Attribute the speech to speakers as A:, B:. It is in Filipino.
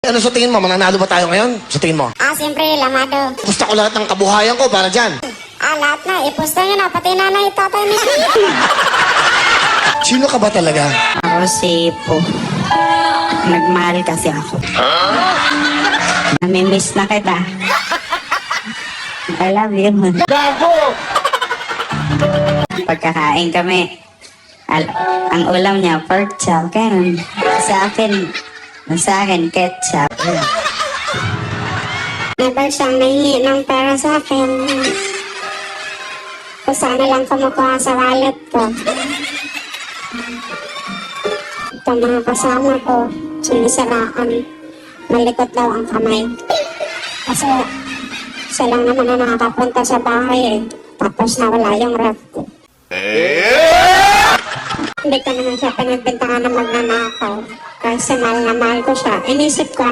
A: Ano sa tingin mo? Mananalo ba tayo ngayon? Sa tingin mo?
B: Siyempre, lamado.
A: Gusto ko lahat ng kabuhayan ko para dyan.
B: Lahat na. Ipusta nyo na. Pati nanay, tatay ni
A: Sino ka ba talaga?
C: Ako si Po. Nagmahal kasi ako. Namimiss na kita. I love you. Pagkakain kami, ang ulam niya, pork chop. Ganun. Sa akin, ketchup.
B: Never siyang nahingi ng pera sa akin. Kung sana lang kumukuha sa wallet ko. Ito mga kasama ko, sinisiraan. Malikot daw ang kamay. Kasi siya lang naman na nakakapunta sa bahay eh. Tapos nawala yung ref ko. Hindi ko naman siya pinagbintangan na magnanakaw. Kasi mahal na mahal ko siya. Inisip ko